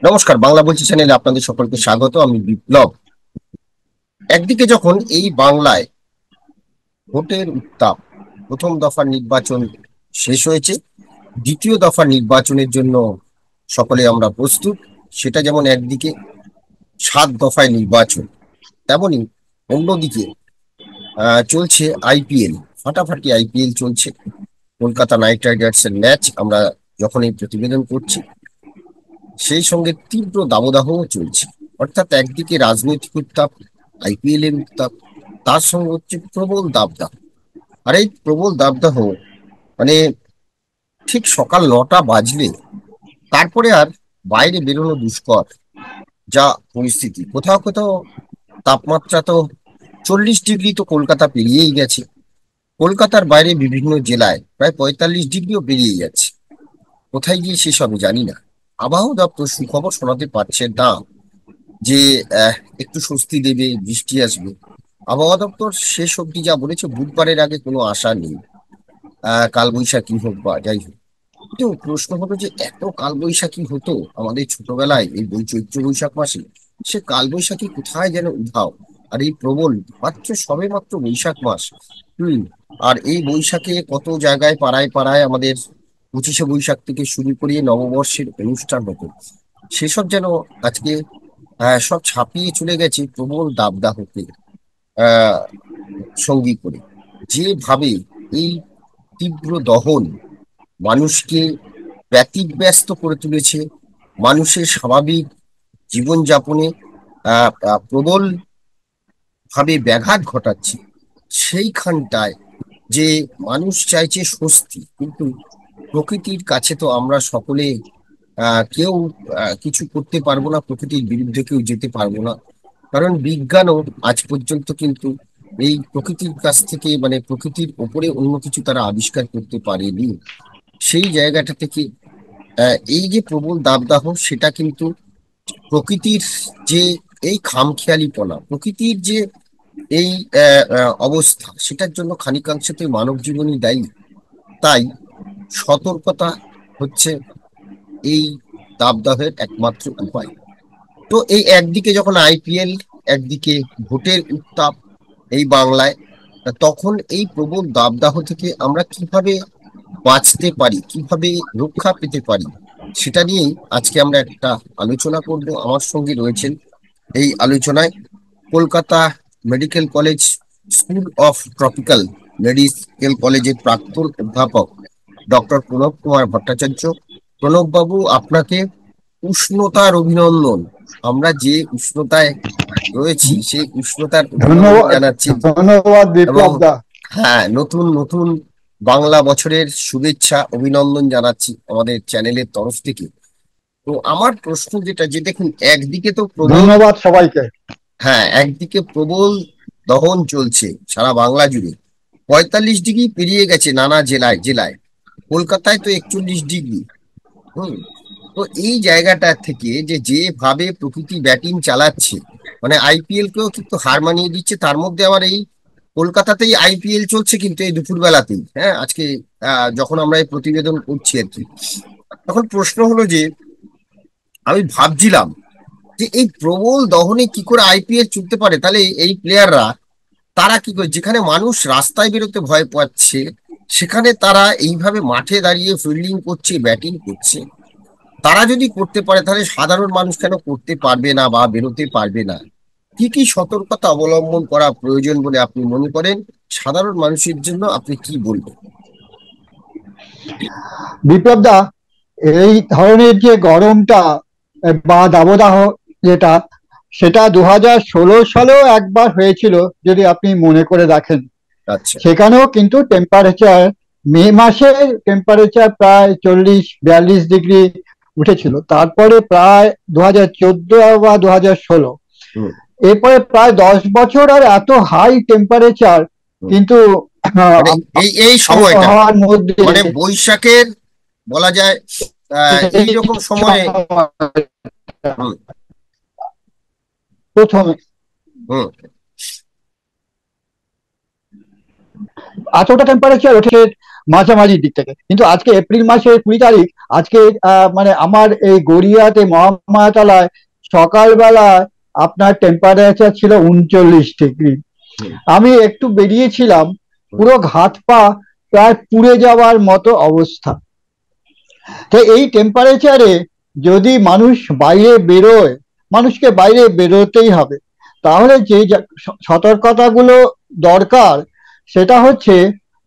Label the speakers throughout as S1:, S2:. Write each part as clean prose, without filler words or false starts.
S1: নমস্কার, বাংলা বলছি চ্যানেলে আপনাদের সকলকে স্বাগত। আমি বিপ্লব। একদিকে যখন এই বাংলায় ভোটের উত্তাপ, প্রথম দফার নির্বাচন শেষ হয়েছে, দ্বিতীয় দফার নির্বাচনের জন্য সকলে আমরা প্রস্তুত। সেটা যেমন একদিকে 7 দফায় নির্বাচন, তেমনি অন্যদিকে চলছে আইপিএল। ফাটাফাটি আইপিএল চলছে। কলকাতা নাইট রাইডার্স এর ম্যাচ আমরা যখন এই প্রতিবেদন করছি, সেই সঙ্গে তীব্র দাবদাহও চলছে। অর্থাৎ একদিকে রাজনৈতিক উত্তাপ, আইপিএল এর উত্তাপ, তার সঙ্গে হচ্ছে প্রবল দাবদাহ। আর এই প্রবল দাবদাহ মানে ঠিক সকাল 9টা বাজলে তারপরে আর বাইরে বেরোনো দুষ্কর যা পরিস্থিতি। কোথাও কোথাও তাপমাত্রা তো 40 ডিগ্রি তো কলকাতা পেরিয়েই গেছে। কলকাতার বাইরে বিভিন্ন জেলায় প্রায় 45 ডিগ্রিও পেরিয়ে যাচ্ছে। কোথায় গিয়ে শেষ হবে জানি না। আবহাওয়া দপ্তর সুখবর শোনাতে পারছে না যে একটু স্বস্তি দেবে, বৃষ্টি আসবে। আবহাওয়া দপ্তর শেষ অব্দি যা বলেছে, বুধবারের আগে কোনো আশা নেই কালবৈশাখী হোক বা যাই হোক। কিন্তু প্রশ্ন হলো যে এত কালবৈশাখী হতো আমাদের ছোটবেলায় এই চৈত্র বৈশাখ মাসে, সে কালবৈশাখী কোথায় যেন উধাও। আর এই প্রবল, মাত্র সবে মাত্র বৈশাখ মাস। হুম। আর এই বৈশাখে কত জায়গায় পাড়ায় পাড়ায় আমাদের 25শে বৈশাখ থেকে শুরু করিয়ে নববর্ষের অনুষ্ঠান হতো, সেসব যেন আজকে সব ছাপিয়ে চলে গেছে প্রবল দাবদাহতে আহ সঙ্গী করে। যেভাবে এই তীব্র দহন মানুষকে ব্যতিব্যস্ত করে তুলেছে, মানুষের স্বাভাবিক জীবনযাপনে প্রবল ভাবে ব্যাঘাত ঘটাচ্ছে, সেইখানটায় যে মানুষ চাইছে স্বস্তি, কিন্তু প্রকৃতির কাছে তো আমরা সকলে কেউ কিছু করতে পারবো না, প্রকৃতির বিরুদ্ধে কেউ যেতে পারবো না। কারণ বিজ্ঞানও আজ পর্যন্ত কিন্তু এই প্রকৃতির কাছ থেকে, মানে প্রকৃতির ওপরে অন্য কিছু তারা আবিষ্কার করতে পারেনি। সেই জায়গাটা থেকে এই যে প্রবল দাবদাহ, সেটা কিন্তু প্রকৃতির যে এই খামখেয়ালিপনা, প্রকৃতির যে এই অবস্থা, সেটার জন্য খানিকাংশতে মানব জীবনই দায়ী। তাই সতর্কতা হচ্ছে এই দাবদাহের একমাত্র উপায়। তো এই একদিকে যখন আইপিএল, একদিকে ভোটের উত্তাপ এই বাংলায়, তখন এই প্রবল দাবদাহ থেকে আমরা কিভাবে বাঁচতে পারি, কিভাবে রক্ষা পেতে পারি, সেটা নিয়েই আজকে আমরা একটা আলোচনা করব। আমার সঙ্গে রয়েছেন এই আলোচনায় Kolkata medical college school of tropical medical কলেজের প্রাক্তন অধ্যাপক ডক্টর প্রণব কুমার ভট্টাচার্য। প্রণব বাবু, আপনাকে উষ্ণতার অভিনন্দন। আমরা যে উষ্ণতায় রয়েছি সেই উষ্ণতার অভিনন্দন
S2: ধন্যবাদ।
S1: জানাচ্ছি।
S2: ধন্যবাদ
S1: এবং
S2: বিপ্লব দা।
S1: হ্যাঁ, নতুন নতুন বাংলা বছরের শুভেচ্ছা অভিনন্দন জানাচ্ছি আমাদের চ্যানেলের তরফ থেকে। তো আমার প্রশ্ন যেটা, যে দেখুন, একদিকে তো প্রবল,
S2: ধন্যবাদ সবাইকে।
S1: হ্যাঁ, একদিকে প্রবল দহন চলছে সারা বাংলা জুড়ে, 45 ডিগ্রি পেরিয়ে গেছে নানা জেলায় জেলায়। কলকাতায় তো 41 ডিগ্রি। হুম। তো এই জায়গাটা থেকে যে যেভাবে প্রকৃতি ব্যাটিং চালাচ্ছে, মানে আইপিএল কেও কিন্তু হার মানিয়ে দিচ্ছে। তার মধ্যে আবার এই কলকাতাতেই আইপিএল চলছে, কিন্তু এই দুপুর বেলাতেই, হ্যাঁ, আজকে যখন আমরা এই প্রতিবেদন করছি আর কি। তখন প্রশ্ন হলো যে, আমি ভাবছিলাম যে এই প্রবল দহনে কি করে আইপিএল চলতে পারে। তাহলে এই প্লেয়াররা, তারা কি করে, যেখানে মানুষ রাস্তায় বেরোতে ভয় পাচ্ছে, সেখানে তারা এইভাবে মাঠে দাঁড়িয়ে ফিল্ডিং করছে, ব্যাটিং করছে। তারা যদি করতে পারে, তাহলে সাধারণ মানুষ কেন করতে পারবে না বা বেরোতে পারবে না? কি কি সতর্কতা অবলম্বন করা প্রয়োজন বলে আপনি মনে করেন? সাধারণ মানুষের জন্য আপনি কি বলবেন?
S2: বিপ্লব দা, এই ধরনের যে গরমটা বা দাবদাহ যেটা, সেটা 2016 সালেও একবার হয়েছিল, যদি আপনি মনে করে দেখেন।
S1: আচ্ছা।
S2: সেখানেও কিন্তু টেম্পারেচার, মে মাসে টেম্পারেচার প্রায় 40-42 ডিগ্রি উঠেছিল। তারপরে প্রায় 2014 বা 2016,
S1: হুম।
S2: এরপরে প্রায় 10 বছর আর এত হাই টেম্পারেচার
S1: হুম।
S2: কিন্তু
S1: মানে এই এই সময়টা,
S2: আবহাওয়ার মধ্যে
S1: মানে বৈশাখের, বলা যায়
S2: এই
S1: এইরকম সময়ে।
S2: সময়টা
S1: হুম।
S2: প্রথমে
S1: হুম।
S2: এতটা টেম্পারেচার ওঠে মাঝামাঝির দিক থেকে। কিন্তু আজকে এপ্রিল মাসের 20 তারিখ, আজকে মানে আমার এই গড়িয়াতে মহামায়াতলায় সকালবেলা আপনার টেম্পারেচার ছিল 39 ডিগ্রি। আমি একটু বেরিয়েছিলাম, পুরো ঘাট পা প্রায় পুড়ে যাওয়ার মতো অবস্থা। তো এই টেম্পারেচারে যদি মানুষ বাইরে বেরোয়, মানুষকে বাইরে বেরোতেই হবে, তাহলে যে সতর্কতাগুলো দরকার সেটা হচ্ছে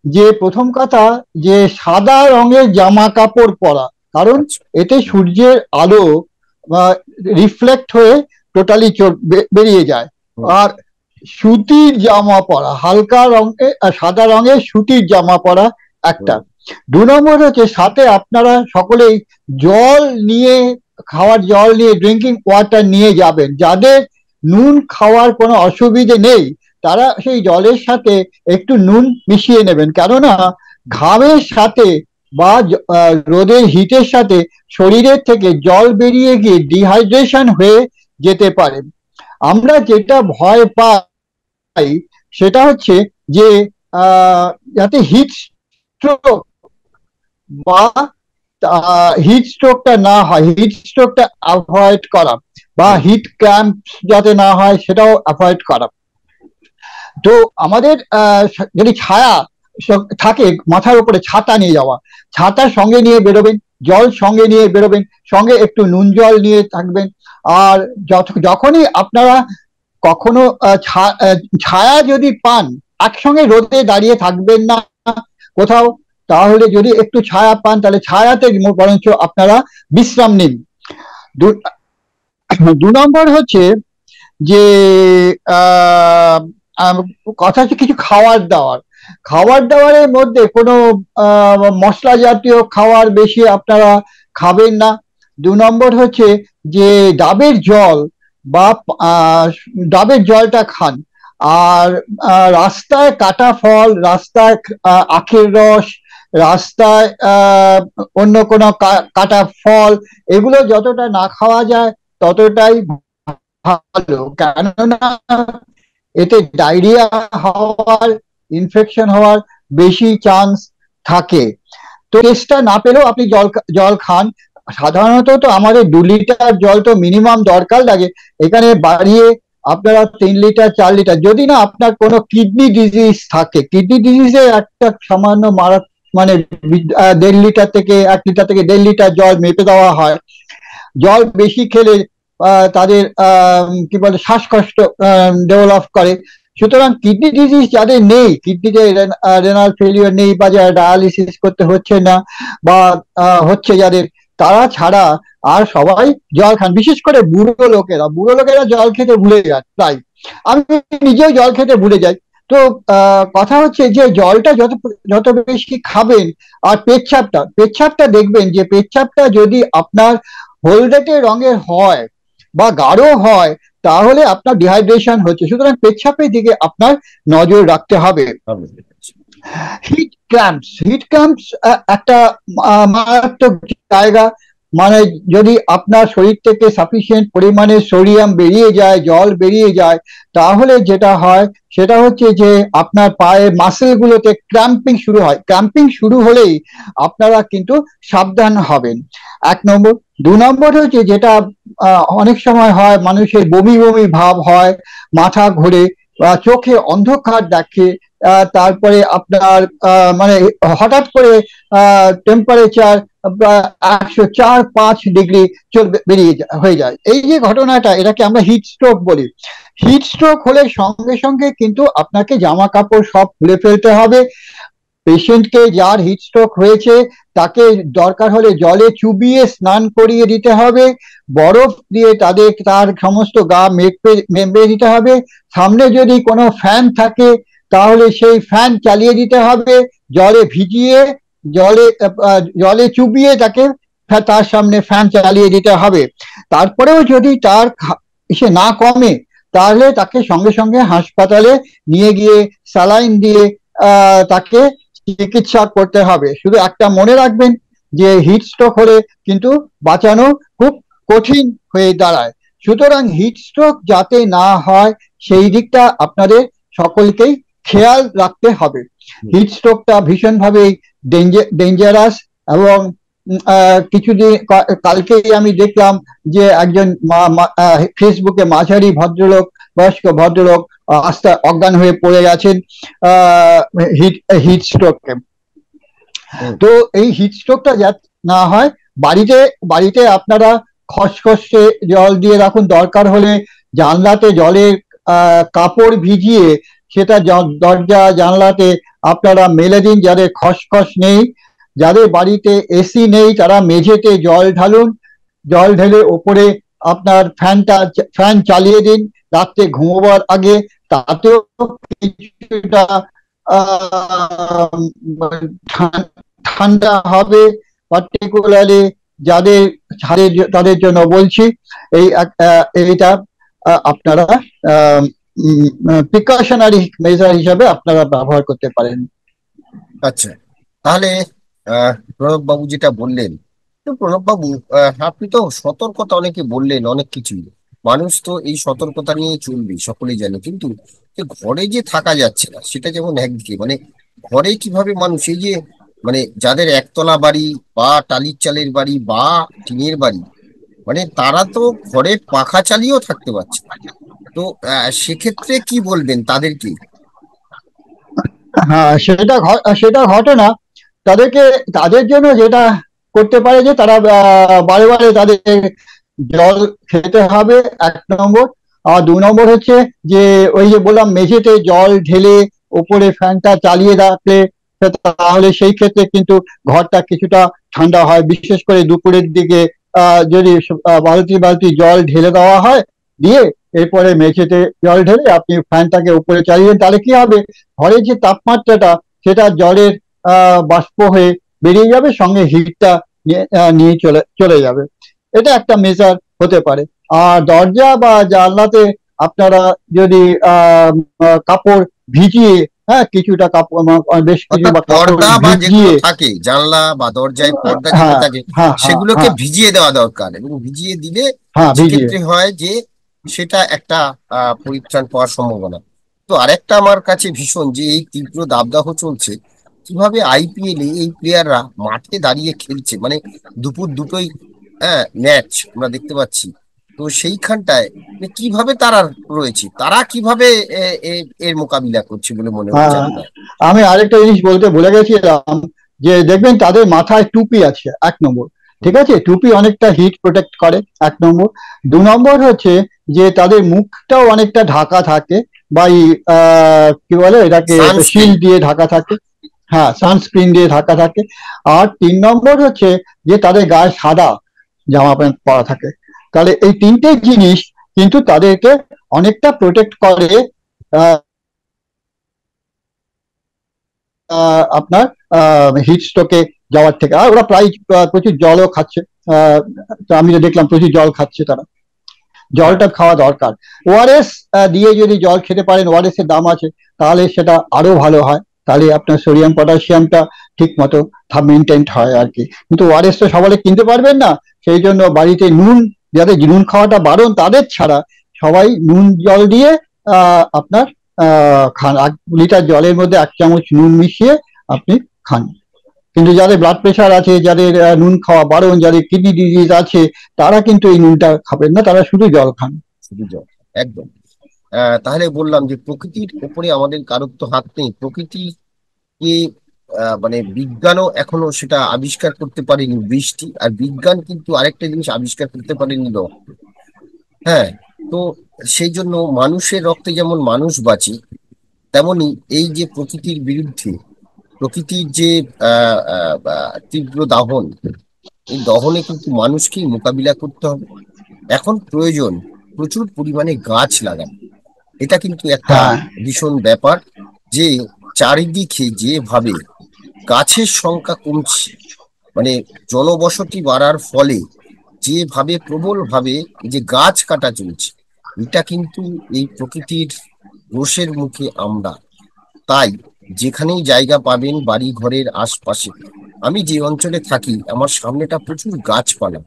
S2: যে প্রথম কথা, যে সাদা রঙের জামা কাপড় পরা, কারণ এতে সূর্যের আলো রিফ্লেক্ট হয়ে টোটালি বেরিয়ে যায়। আর সুতির জামা পরা, হালকা রঙের সাদা রঙের সুতির জামা পরা একটা। 2 নম্বর হচ্ছে সাথে আপনারা সকলেই জল নিয়ে, খাওয়ার জল নিয়ে, ড্রিঙ্কিং ওয়াটার নিয়ে যাবেন। যাদের নুন খাওয়ার কোনো অসুবিধে নেই তারা সেই জলের সাথে একটু নুন মিশিয়ে নেবেন, কেননা ঘামের সাথে বা রোদের হিটের সাথে শরীরের থেকে জল বেরিয়ে গিয়ে ডিহাইড্রেশন হয়ে যেতে পারে। আমরা যেটা ভয় পাই সেটা হচ্ছে যে যাতে হিট স্ট্রোক বা হিট স্ট্রোকটা না হয়, হিট স্ট্রোকটা অ্যাভয়েড করা, বা হিট ক্র্যাম্প যাতে না হয় সেটাও অ্যাভয়েড করা। তো আমাদের যদি ছায়া থাকে, মাথার উপরে ছাতা নিয়ে যাওয়া, ছাতা সঙ্গে নিয়ে বেরোবেন, জল সঙ্গে নিয়ে বেরোবেন, সঙ্গে একটু নুন জল নিয়ে থাকবেন। আর যখনই আপনারা কখনো ছায়া যদি পান, একসঙ্গে রোদে দাঁড়িয়ে থাকবেন না কোথাও, তাহলে যদি একটু ছায়া পান তাহলে ছায়াতে বরঞ্চ আপনারা বিশ্রাম নিন। 2 নম্বর হচ্ছে যে কথা হচ্ছে কিছু খাবার দাবার, খাবার দাবারের মধ্যে কোনো মশলা জাতীয় খাবার বেশি আপনারা খাবেন না। 2 নম্বর হচ্ছে যে ডাবের জল বা ডাবের জলটা খান। আর রাস্তায় কাটা ফল, রাস্তায় আখের রস, রাস্তায় অন্য কোনো কাটা ফল, এগুলো যতটা না খাওয়া যায় ততটাই ভালো, কেননা এতে ডায়রিয়া হওয়ার, ইনফেকশন হওয়ার বেশি চান্স থাকে। তো টেস্টটা না পেলেও আপনি জল খান। সাধারণত তো আমাদের 2 লিটার জল তো মিনিমাম দরকার লাগে, এখানে বাড়িয়ে আপনারা 3 লিটার 4 লিটার, যদি না আপনার কোনো কিডনি ডিজিজ থাকে। কিডনি ডিজিজে একটা সামান্য মানে 1.5 লিটার থেকে 1 লিটার থেকে 1.5 লিটার জল মেপে দেওয়া হয়। জল বেশি খেলে তাদের কি বলে শ্বাসকষ্ট ডেভেলপ করে। সুতরাং কিডনি ডিজিজ যাদের নেই, কিডনিতে রেনাল ফেলিওর নেই, বা যারা ডায়ালিসিস করতে হচ্ছে না বা হচ্ছে যাদের, তারা ছাড়া আর সবাই জল খান। বিশেষ করে বুড়ো লোকেরা জল খেতে ভুলে যায় প্রায়, আমি নিজেও জল খেতে ভুলে যাই। তো কথা হচ্ছে যে জলটা যত যত বেশি খাবেন। আর পেচ্ছাপটা দেখবেন যে পেচ্ছাপটা যদি আপনার হলদেটে রঙের হয় বা গাঢ় হয় তাহলে আপনার ডিহাইড্রেশন হচ্ছে, সুতরাং পেচ্ছাপের দিকে আপনার নজর রাখতে হবে। হিট ক্র্যাম্পস একটা মারাত্মক জায়গা, মানে যদি আপনার শরীর থেকে সাফিসিয়েন্ট পরিমাণে সোডিয়াম বেরিয়ে যায়, জল বেরিয়ে যায়, তাহলে যেটা হয় সেটা হচ্ছে যে আপনার পায়ের মাসেল গুলোতে ক্র্যাম্পিং শুরু হয়। ক্র্যাম্পিং শুরু হলেই আপনারা কিন্তু সাবধান হবেন, 1 নম্বর। 2 নম্বর হচ্ছে যেটা অনেক সময় হয়, মানুষের বমি বমি ভাব হয়, মাথা ঘোরে, চোখে অন্ধকার দেখে, তারপরে আপনার মানে হঠাৎ করে টেম্পারেচার 104-105 ডিগ্রি বেরিয়ে হয়ে যায়। এই যে ঘটনাটা, এটাকে আমরা হিট স্ট্রোক বলি। হিট স্ট্রোক হলে সঙ্গে সঙ্গে কিন্তু আপনাকে জামা কাপড় সব খুলে ফেলতে হবে। পেশেন্টকে, যার হিট স্ট্রোক হয়েছে, তাকে দরকার হলে জলে চুবিয়ে স্নান করিয়ে দিতে হবে, বরফ দিয়ে তার সমস্ত গা মেপে দিতে হবে। সামনে যদি কোনো ফ্যান থাকে তাহলে সেই ফ্যান চালিয়ে দিতে হবে, জলে ভিজিয়ে, জলে চুবিয়ে তাকে তার সামনে ফ্যান চালিয়ে দিতে হবে। তারপরেও যদি তার এসে না কমে তাহলে তাকে সঙ্গে সঙ্গে হাসপাতালে নিয়ে গিয়ে স্যালাইন দিয়ে তাকে চিকিৎসা করতে হবে। শুধু একটা মনে রাখবেন যে হিট স্ট্রোক হলে কিন্তু বাঁচানো খুব কঠিন হয়ে দাঁড়ায়। সুতরাং হিট স্ট্রোক যাতে না হয় সেই দিকটা আপনাদের সকলকেই খেয়াল রাখতে হবে। হিট স্ট্রোকটা ভীষণভাবে ডেঞ্জারাস। এবং কিছুদিন কালকেই আমি দেখলাম যে একজন ফেসবুকে মাঝারি ভদ্রলোক, বয়স্ক ভদ্রলোক আস্তে অজ্ঞান হয়ে পড়ে গেছেন হিট হিট স্ট্রোকে।
S1: হুম।
S2: তো এই হিট স্ট্রোকটা যাতে না হয়, বাড়িতে বাড়িতে আপনারা খসখসে জল দিয়ে রাখুন। দরকার হলে জানলাতে জলের কাপড় ভিজিয়ে সেটা দরজা জানলাতে আপনারা মেলে দিন। যাদের খসখস নেই, যাদের বাড়িতে এসি নেই, তারা মেঝেতে জল ঢালুন। জল ঢেলে ওপরে আপনার ফ্যান চালিয়ে দিন রাত্রে ঘুমোবার আগে। তাতেও কিছুটা ঠান্ডা হবে। পার্টিকুলারলি যাদের ছাদের তাদের জন্য বলছি, এই এইটা আপনারা প্রিকশনারি মেজার হিসাবে আপনারা ব্যবহার করতে পারেন।
S1: আচ্ছা, তাহলে প্রণব বাবু যেটা বললেন, তো প্রণব বাবু, আপনি তো সতর্কতা অনেকে বললেন, অনেক কিছুই। মানুষ তো এই সতর্কতা নিয়ে চলবে, সকলেই জানে, কিন্তু যে ঘরে যে থাকা যাচ্ছে না সেটা যেমন একদিকে, মানে ঘরে কিভাবে মানুষ, এই যে মানে যাদের একতলা বাড়ি বা টালির চালের বাড়ি বা টিনের বাড়ি, মানে তারা তো ঘরে পাখা চালিয়েও থাকতে পারছে না। তো সেক্ষেত্রে কি বলবেন তাদেরকে?
S2: হ্যাঁ, সেটা ঘটে না। তাদেরকে, তাদের জন্য যেটা করতে পারে যে তারা বারে বারে তাদের জল খেতে হবে, 1 নম্বর। আর 2 নম্বর হচ্ছে যে ওই যে বললাম মেঝেতে জল ঢেলে উপরে ফ্যানটা চালিয়ে রাখলে তাহলে সেই ক্ষেত্রে কিন্তু ঘরটা কিছুটা ঠান্ডা হয়। বিশেষ করে দুপুরের দিকে যদি বালতি বালতি জল ঢেলে দেওয়া হয়, দিয়ে এরপরে মেঝেতে জল ঢেলে আপনি ফ্যানটাকে উপরে চালিয়ে দেন, তাহলে কি হবে, ঘরের যে তাপমাত্রাটা সেটা জলের বাষ্প হয়ে বেরিয়ে যাবে, সঙ্গে হিটটা নিয়ে চলে চলে যাবে। এটা একটা মেজার হতে পারে। আর দরজা বা জানলাতে আপনারা যদি কাপড় ভিজিয়ে, হ্যাঁ কিছুটা কাপড়, বেশ কিছু
S1: অর্থাৎ
S2: বা কাপড়
S1: পর্দা বা যেগুলো
S2: ভিজিয়ে,
S1: থাকে, জানলা বা দরজায় পর্দা যেগুলো
S2: হ্যাঁ
S1: থাকে,
S2: হ্যাঁ হ্যাঁ
S1: সেগুলোকে
S2: হ্যাঁ
S1: ভিজিয়ে দেওয়া দরকার, এবং ভিজিয়ে দিলে
S2: হ্যাঁ ভিজিয়ে।
S1: সেক্ষেত্রে হয় যে সেটা একটা পরিত্রাণ পাওয়ার সম্ভাবনা। তো আরেকটা আমার কাছে ভীষণ, যে এই তীব্র দাবদাহ চলছে, কিভাবে আইপিএল এই প্লেয়াররা মাঠে দাঁড়িয়ে খেলছে, মানে দুপুর দুটোই ম্যাচ আমরা দেখতে পাচ্ছি। তো সেইখানটায় মানে কিভাবে তারা রয়েছে, তারা কিভাবে এর মোকাবিলা করছে বলে মনে হচ্ছে
S2: হ্যাঁ,
S1: আপনার?
S2: আমি আরেকটা জিনিস বলতে ভুলে গেছিলাম, যে দেখবেন তাদের মাথায় টুপি আছে, 1 নম্বর। ঠিক আছে, টুপি অনেকটা হিট প্রোটেক্ট করে, 1 নম্বর। 2 নম্বর হচ্ছে যে তাদের মুখটাও অনেকটা ঢাকা থাকে, বা কি বলে এটাকে,
S1: সানস্ক্রিন।
S2: শিল্ড দিয়ে ঢাকা থাকে। হ্যাঁ, সানস্ক্রিন দিয়ে ঢাকা থাকে। আর 3 নম্বর হচ্ছে যে তাদের গায়ে সাদা জামা প্যান্ট পরা থাকে। তাহলে এই 3টে জিনিস কিন্তু তাদেরকে অনেকটা প্রোটেক্ট করে আপনার হিট স্ট্রোকে যাওয়ার থেকে। আর ওরা প্রায় প্রচুর জলও খাচ্ছে। আহ, তো আমি তো দেখলাম প্রচুর জল খাচ্ছে তারা।
S1: হ্যাঁ।
S2: জলটা খাওয়া দরকার। ওআরএস দিয়ে যদি জল খেতে পারেন, ওআরএস এর দাম আছে, তাহলে সেটা আরো ভালো হয়। তাহলে আপনার সোডিয়াম পটাশিয়ামটা ঠিক মতো মেনটেন হয় আর কি। কিন্তু ওআরএস তো সবাই কিনতে পারবেন না। সেই জন্য বাড়িতে নুন, যাদের নুন খাওয়াটা বারণ তাদের ছাড়া সবাই নুন জল দিয়ে আপনার খান। 1 লিটার জলের মধ্যে 1 চামচ নুন মিশিয়ে আপনি খান। কিন্তু যাদের ব্লাড প্রেশার আছে, যাদের নুন খাওয়া বারণ, যাদের কিডনি ডিজিজ আছে, তারা কিন্তু এই নুনটা খাবেন না, তারা শুধু জল খান।
S1: শুধু জল, একদম। তাহলে বললাম যে প্রকৃতির উপরে আমাদের কারোর তো হাত নেই। প্রকৃতিকে মানে বিজ্ঞানও এখনো সেটা আবিষ্কার করতে পারেনি, বৃষ্টি। আর বিজ্ঞান কিন্তু আরেকটা জিনিস আবিষ্কার করতে পারেনি, রক্ত। হ্যাঁ। তো সেই জন্য মানুষের রক্তে যেমন মানুষ বাঁচে, তেমনি এই যে প্রকৃতির বিরুদ্ধে, প্রকৃতির যে তীব্র দাহন, এই দহনে কিন্তু মানুষকেই মোকাবিলা করতে হবে। এখন প্রয়োজন প্রচুর পরিমাণে গাছ লাগানো। এটা কিন্তু একটা
S2: হ্যাঁ
S1: ভীষণ ব্যাপার, যে চারিদিকে যেভাবে গাছের সংখ্যা কমছে, মানে জনবসতি বাড়ার ফলে যেভাবে প্রবল ভাবে যে গাছ কাটা চলছে, এটা কিন্তু এই প্রকৃতির রোষের মুখে আমরা। তাই যেখানেই জায়গা পাবেন বাড়ি ঘরের আশপাশে, আমি যে অঞ্চলে থাকি আমার সামনেটা প্রচুর গাছপালা।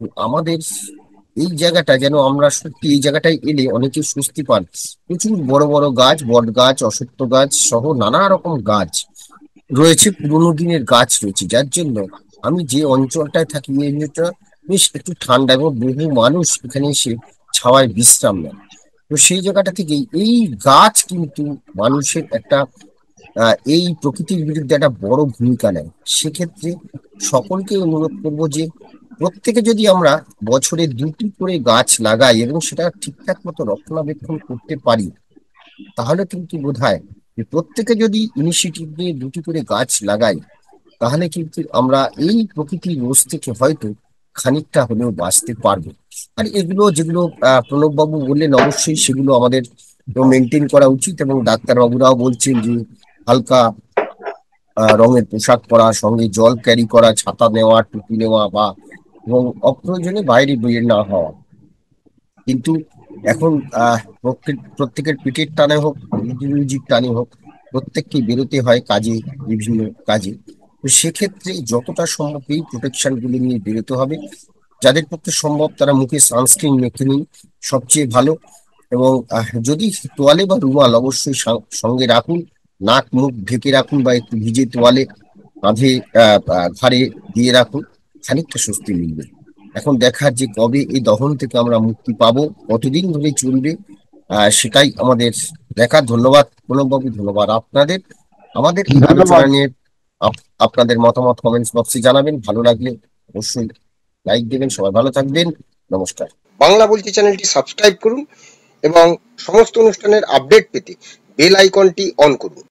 S1: তো আমাদের এই জায়গাটা যেন, আমরা সত্যি এই জায়গাটায় এলে অনেকে স্বস্তি পান। প্রচুর বড় বড় গাছ, বট গাছ, অশ্বত্থ গাছ সহ নানা রকম গাছ। রয়েছে, পুরোনো দিনের গাছ রয়েছে, যার জন্য আমি যে অঞ্চলটায় থাকি এই অঞ্চলটা বেশ একটু ঠান্ডা এবং বহু মানুষ এখানে এসে ছাওয়ায় বিশ্রাম নেয়। তো সেই জায়গাটা থেকে এই গাছ কিন্তু মানুষের একটা এই প্রকৃতির বিরুদ্ধে একটা বড় ভূমিকা নেয়। সেক্ষেত্রে সকলকে অনুরোধ করবো যে প্রত্যেকে যদি আমরা বছরে 2টি করে গাছ লাগাই এবং সেটা ঠিকঠাক মতো রক্ষণাবেক্ষণ করতে পারি, তাহলে কিন্তু বোধহয় যে প্রত্যেকে যদি ইনিশিয়েটিভ নিয়ে 2টি করে গাছ লাগাই, তাহলে কিন্তু আমরা এই প্রকৃতির রোষ থেকে হয়তো খানিকটা হলেও বাঁচতে পারবো। আর এগুলো যেগুলো প্রণব বাবু বললেন, অবশ্যই সেগুলো আমাদের মেনটেন করা উচিত, এবং ডাক্তারবাবুরাও বলছেন যে হালকা রঙের পোশাক পরা, সঙ্গে জল ক্যারি করা, ছাতা নেওয়া, টুপি নেওয়া, বা এবং অপ্রয়োজনে বাইরে বের না হওয়া। কিন্তু এখন প্রত্যেকের পেটের টানে হোক, রুজির টানে হোক, প্রত্যেককে বেরোতে হয় কাজে, বিভিন্ন কাজে। তো সেক্ষেত্রে যতটা সম্ভব এই প্রোটেকশন গুলি নিয়ে বেরোতে হবে। যাদের পক্ষে সম্ভব তারা মুখে সানস্ক্রিন মেখে নিন, সবচেয়ে ভালো। এবং যদি তোয়ালে বা রুমাল অবশ্যই সঙ্গে রাখুন, নাক মুখ ঢেকে রাখুন, বা একটু ভিজে তোয়ালে কাঁধে ঘাড়ে দিয়ে রাখুন, খানিকটা স্বস্তি মিলবে। এখন দেখার যে কবে এই দহন থেকে আমরা মুক্তি পাবো, কতদিন ধরে চলবে, সেটাই আমাদের দেখার। ধন্যবাদ প্রণববাবু, ধন্যবাদ আপনাদের। আমাদের এই
S2: ধন্যবাদ।
S1: আলোচনা নিয়ে আপনাদের মতামত কমেন্টস বক্সে জানাবেন। ভালো লাগলে অবশ্যই লাইক দেবেন। সবাই ভালো থাকবেন। নমস্কার। বাংলা বলছি চ্যানেলটি সাবস্ক্রাইব করুন এবং সমস্ত অনুষ্ঠানের আপডেট পেতে বেল আইকনটি অন করুন।